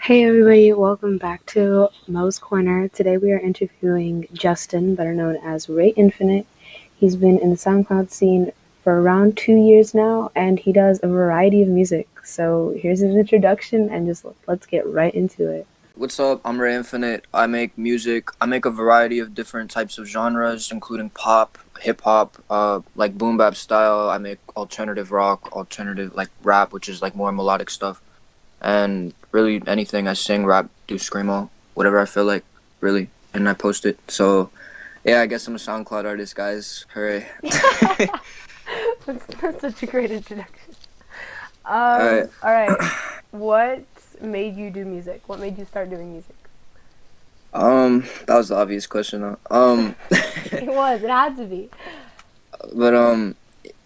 Hey everybody, welcome back to Mo's Corner. Today we are interviewing Justin, better known as Rey-Infinite. He's been in the SoundCloud scene for around 2 years now, and he does a variety of music. So here's his introduction, and just let's get right into it. What's up? I'm Rey-Infinite. I make music. I make a variety of different types of genres, including pop, hip hop, like boom bap style. I make alternative rock, alternative like rap, which is like more melodic stuff, and really anything. I sing, rap, do screamo, whatever I feel like, really, and I post it. So yeah, I guess I'm a SoundCloud artist, guys. Hooray! That's such a great introduction. Alright. All right. What made you do music? What made you start doing music? That was the obvious question. It was. It had to be. but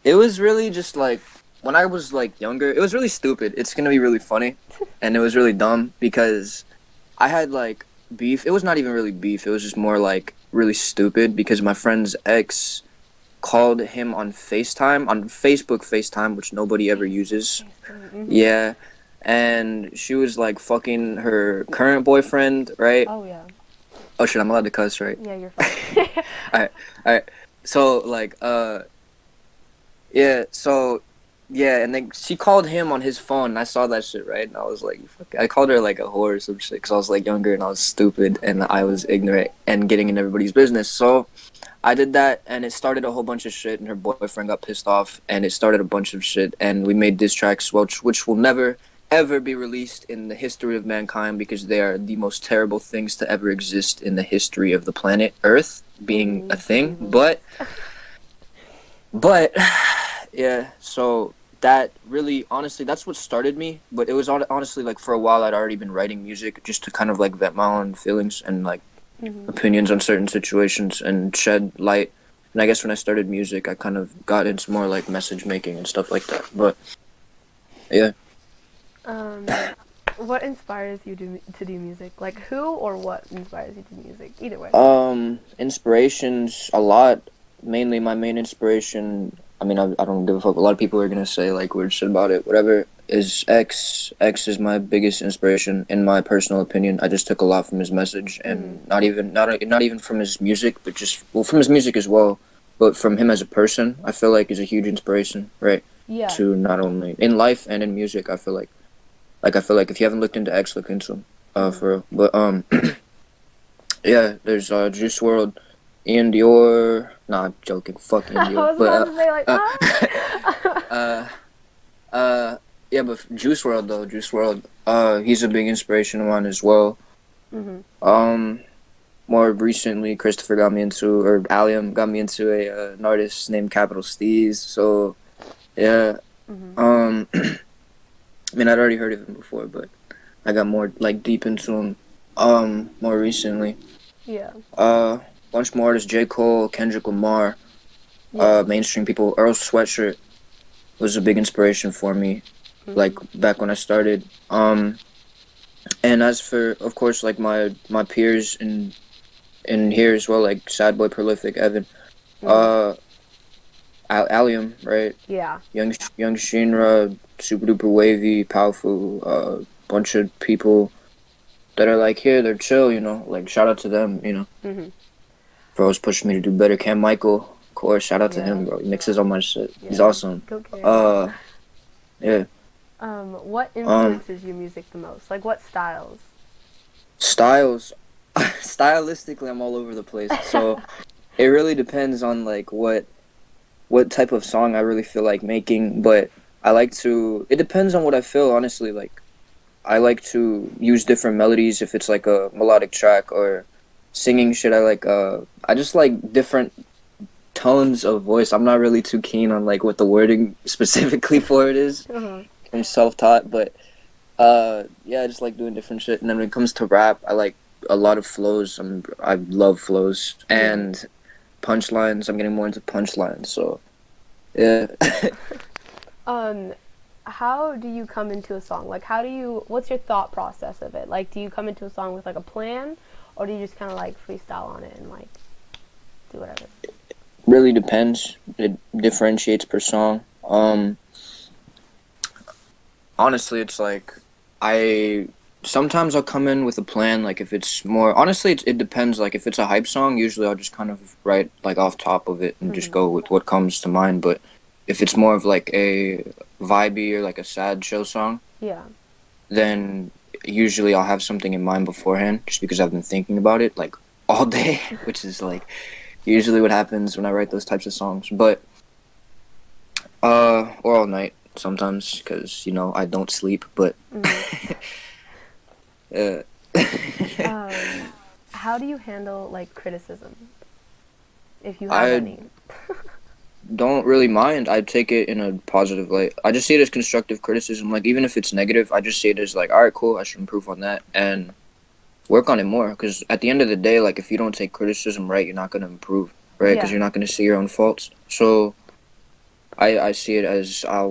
It was really just like when I was like younger, it was really stupid. It's gonna be really funny. And it was really dumb because I had like beef. It was not even really beef, it was just more like really stupid because my friend's ex called him on FaceTime, on Facebook FaceTime, which nobody ever uses. Mm-hmm. Yeah. And she was like fucking her current boyfriend, right? Oh yeah. Oh shit, I'm allowed to cuss, right? Yeah, you're fine. Alright, alright. So like Yeah, so yeah, and then she called him on his phone, and I saw that shit, right? And I was like, fuck, I called her like a whore or some shit because I was like younger and I was stupid and I was ignorant and getting in everybody's business. So I did that, and it started a whole bunch of shit, and her boyfriend got pissed off, and it started a bunch of shit, and we made diss tracks, which will never ever be released in the history of mankind because they are the most terrible things to ever exist in the history of the planet Earth being a thing. But yeah, so that really, honestly, that's what started me. But it was honestly like for a while I'd already been writing music just to kind of like vet my own feelings and like Mm-hmm. opinions on certain situations and shed light. And I guess when I started music, I kind of got into more like message making and stuff like that. But yeah, Um, what inspires you to do music? Like who or what inspires you to do music? Either way. inspirations a lot. Mainly, my main inspiration. I mean, I don't give a fuck. A lot of people are gonna say like weird shit about it. Whatever is X. X is my biggest inspiration in my personal opinion. I just took a lot from his message, Mm-hmm. and not even from his music, but just well from his music as well. But from him as a person, I feel like is a huge inspiration, right? Yeah. To not only in life and in music, I feel like if you haven't looked into X, look into him. Mm-hmm. For real. But yeah, there's Juice World, Ian Dior. Nah, I'm joking. Fuck Ian I Dior. was about But to say like uh, ah. uh, yeah, but Juice World though, Juice World. He's a big inspiration of mine as well. Mm-hmm. Um, More recently, Christopher got me into, or Allium got me into an artist named Capital Steez. So yeah. Mm-hmm. I mean, I'd already heard of him before, but I got more like deep into him. More recently. Yeah. Uh, Bunch more artists: J. Cole, Kendrick Lamar. Yeah. Mainstream people. Earl Sweatshirt was a big inspiration for me, like Mm-hmm. back when I started. And as for, of course, like my peers in here as well, like Sad Boy Prolific, Evan, Mm-hmm. uh, Allium, right? Yeah. Young Shinra, Super Duper Wavy, Powerful, bunch of people that are like here, they're chill, you know. Like shout out to them, you know. Mm-hmm. Bro's pushing me to do better. Cam Michael, of course, shout out to Yeah. him, bro. He mixes all my shit. He's Yeah. awesome. Go Cam. Uh, yeah. What Um, influences your music the most? Like what styles? Styles, stylistically, I'm all over the place. So it really depends on like what type of song I really feel like making. But I like to. It depends on what I feel, honestly. Like I like to use different melodies if it's like a melodic track or singing shit. I just like different tones of voice. I'm not really too keen on like what the wording specifically for it is. Uh-huh. I'm self-taught, but yeah, I just like doing different shit. And then when it comes to rap, I like a lot of flows. I love flows Yeah. and punchlines. I'm getting more into punchlines, so yeah. Um, how do you come into a song? Like, what's your thought process of it? Like, do you come into a song with like a plan, or do you just kind of like freestyle on it and like do whatever? Really depends. It differentiates per song. Honestly, it's like I sometimes I'll come in with a plan. Like if it's more honestly, it depends. Like if it's a hype song, usually I'll just kind of write like off top of it and just Mhm. go with what comes to mind. But if it's more of like a vibey or like a sad show song, Yeah. then usually I'll have something in mind beforehand, just because I've been thinking about it like all day, which is like usually what happens when I write those types of songs. But or all night sometimes, because I don't sleep. But Mhm. uh, Um, how do you handle like criticism if you have I any? don't really mind. I take it in a positive light. I just see it as constructive criticism. Like even if it's negative, I just see it as like, all right, cool. I should improve on that and work on it more. Because at the end of the day, like if you don't take criticism right, you're not gonna improve, right? Because Yeah. you're not gonna see your own faults. So I see it as I'll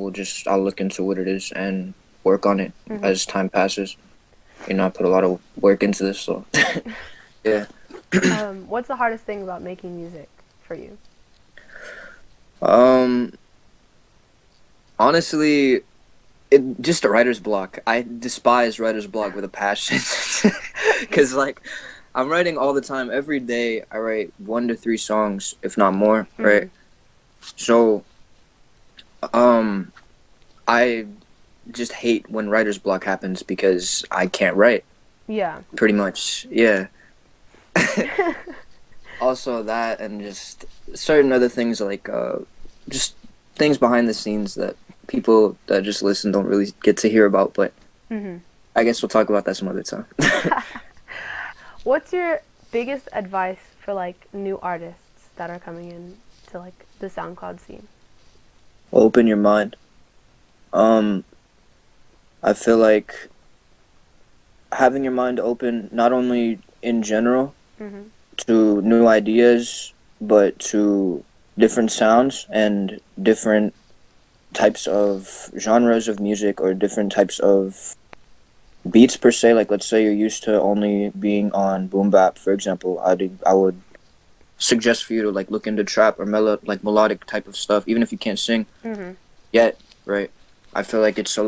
look into what it is and work on it Mhm. as time passes. I put a lot of work into this, so yeah. What's the hardest thing about making music for you? Um, honestly, just a writer's block. I despise writer's block with a passion, because like I'm writing all the time. Every day I write 1 to 3 songs, if not more. Right. Mhm. So um, I just hate when writer's block happens because I can't write. Yeah. Pretty much, yeah. Also that, and just certain other things like just things behind the scenes that people that just listen don't really get to hear about. But Mhm. I guess we'll talk about that some other time. What's your biggest advice for like new artists that are coming in to like the SoundCloud scene? Open your mind. Um, I feel like having your mind open, not only in general Mhm. to new ideas, but to different sounds and different types of genres of music, or different types of beats per se. Like let's say you're used to only being on boom bap, for example. I would suggest for you to like look into trap or melodic type of stuff, even if you can't sing Mhm. yet, right? I feel like there's a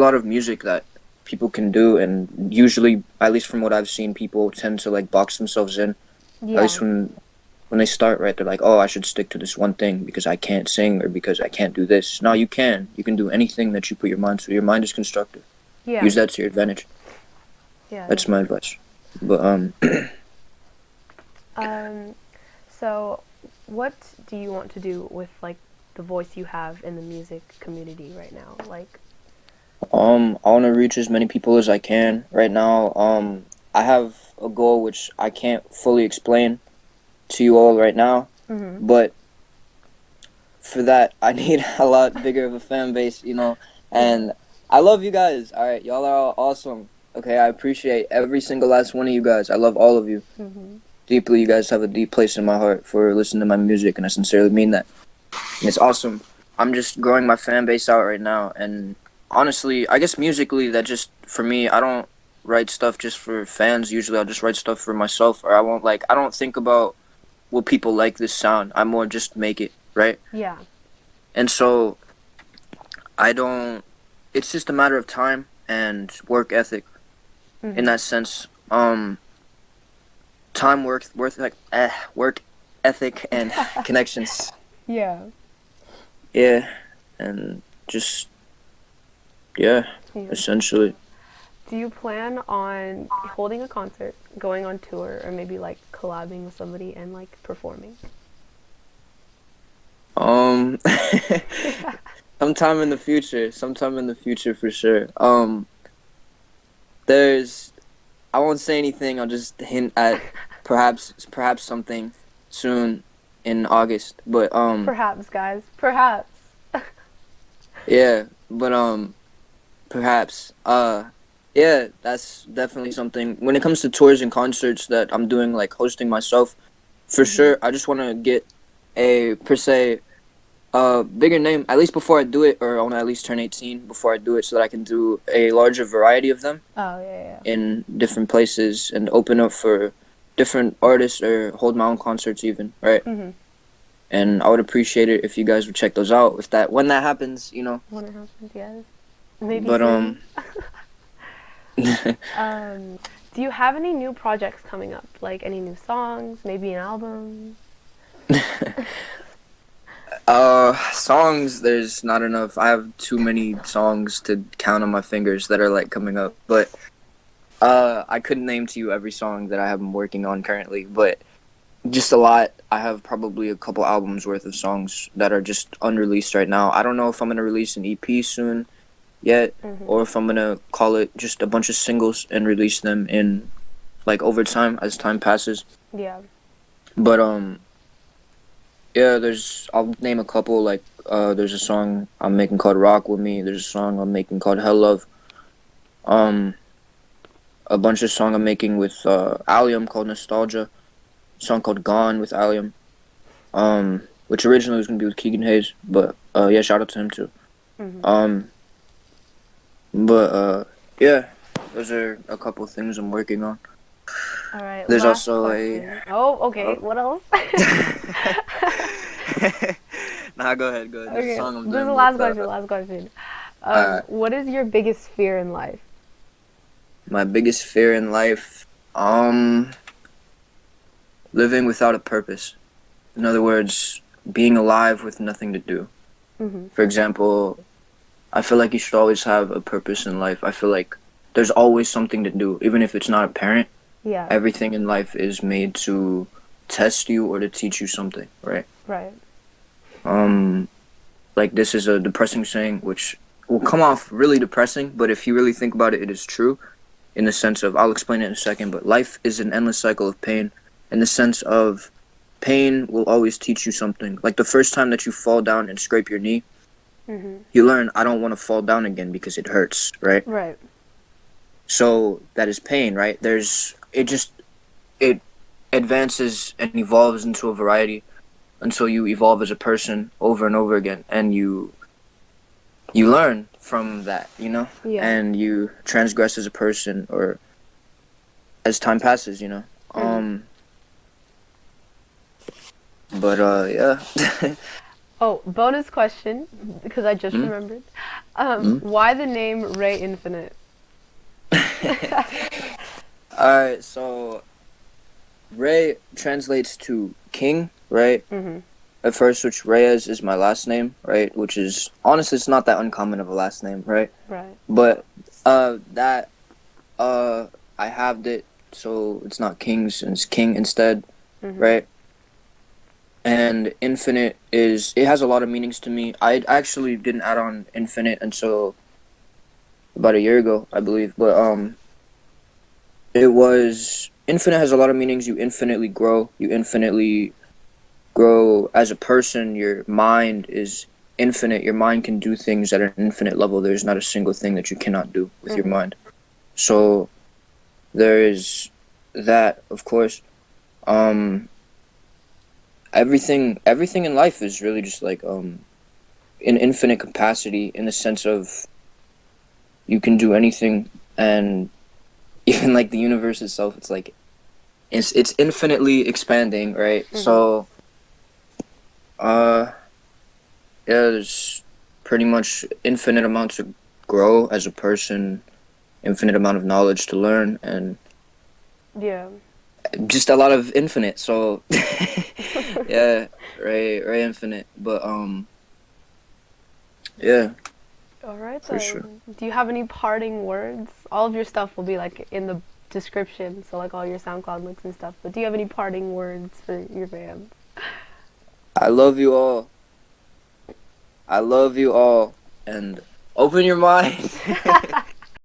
lot of music that people can do, and usually, at least from what I've seen, people tend to like box themselves in. At Yeah. least when they start, right? They're like, oh, I should stick to this one thing because I can't sing or because I can't do this. No, you can. You can do anything that you put your mind to. Your mind is constructive. Yeah. Use that to your advantage. Yeah, That's yeah. my advice. But Um, so what do you want to do with like the voice you have in the music community right now? Like, I want to reach as many people as I can right now. I have a goal which I can't fully explain to you all right now, mhm. but for that I need a lot bigger of a fan base, Yeah. and I love you guys. All right, y'all are all awesome. Okay, I appreciate every single last one of you guys. I love all of you Mhm. deeply. You guys have a deep place in my heart for listening to my music, and I sincerely mean that. And it's awesome. I'm just growing my fan base out right now, and honestly, I guess musically, that just for me, I don't write stuff just for fans. Usually, I'll just write stuff for myself, or I don't think about will people like this sound. I more just make it, right? Yeah. And so I don't. It's just a matter of time and work ethic in Mhm. that sense. Time, work ethic, and connections. Yeah. Yeah, and just yeah, Yeah. essentially. Do you plan on holding a concert, going on tour, or maybe like collabing with somebody and like performing? Um, sometime in the future for sure. There's I won't say anything. I'll just hint at perhaps something soon in August. But Perhaps, guys. Perhaps. yeah, but perhaps yeah, that's definitely something. When it comes to tours and concerts that I'm doing, like hosting myself, for Mhm. sure. I just want to get a per se bigger name, at least before I do it, or I want to at least turn 18 before I do it, so that I can do a larger variety of them Oh yeah, yeah. in different places and open up for different artists or hold my own concerts even, right? Mhm. And I would appreciate it if you guys would check those out when that happens. When it happens, yes. Maybe But soon. Um, do you have any new projects coming up? Like any new songs, maybe an album? Songs, there's not enough. I have too many songs to count on my fingers that are like coming up. But I couldn't name to you every song that I have been working on currently, but just a lot. I have probably a couple albums worth of songs that are just unreleased right now. I don't know if I'm gonna release an EP soon yet, Mm-hmm. or if I'm gonna call it just a bunch of singles and release them in like over time as time passes. Yeah. But yeah, I'll name a couple. Like there's a song I'm making called "Rock with Me." There's a song I'm making called "Hell Love." Um, a bunch of song I'm making with Allium called "Nostalgia." A song called "Gone" with Allium. Which originally was gonna be with Keegan Hayes, but yeah, shout out to him too. Mm-hmm. Um, but yeah, those are a couple things I'm working on. All right. There's Last also a. question. Oh, okay. Oh. What else? Nah, go ahead, go ahead. There's a Okay. song I'm This is the doing with last question. Last question. uh What is your biggest fear in life? my biggest fear in life. Living without a purpose. In other words, being alive with nothing to do. Mm-hmm. For example, I feel like you should always have a purpose in life. I feel like there's always something to do, even if it's not apparent. Yeah. Everything in life is made to test you or to teach you something, right? Right. Um, like this is a depressing saying, which will come off really depressing, but if you really think about it, it is true in the sense of, I'll explain it in a second, but life is an endless cycle of pain in the sense of pain will always teach you something. Like the first time that you fall down and scrape your knee, Mm-hmm. you learn, I don't want to fall down again because it hurts, right? Right. So that is pain, right? It advances and evolves into a variety until you evolve as a person over and over again, and you learn from that, Yeah. and you transgress as a person or as time passes, Mm-hmm. But yeah. Oh, bonus question because I just mm remembered. mm Why the name Rey-Infinite? All right, so Ray translates to king, right? Mm-hmm. At first, which Reyes is my last name, right? Which is honestly, it's not that uncommon of a last name, right? Right. But that uh, I halved it, so it's not kings, and it's king instead, Mm-hmm. right? And infinite it has a lot of meanings to me. I actually didn't add on infinite until about a year ago, I believe. But it was infinite has a lot of meanings. You infinitely grow. You infinitely grow as a person. Your mind is infinite. Your mind can do things at an infinite level. There's not a single thing that you cannot do with your Mm-hmm. mind. So there is that, of course. Um, everything in life is really just like in infinite capacity in the sense of you can do anything, and even like the universe itself, it's like it's infinitely expanding, right? Mm-hmm. So uh yeah, there's pretty much infinite amount to grow as a person, infinite amount of knowledge to learn, and Yeah. just a lot of infinite. So yeah, Rey-Infinite. But yeah, All right for sure. then. Do you have any parting words? All of your stuff will be like in the description, so like all your SoundCloud links and stuff. But do you have any parting words for your fans? I love you all. I love you all, and open your mind.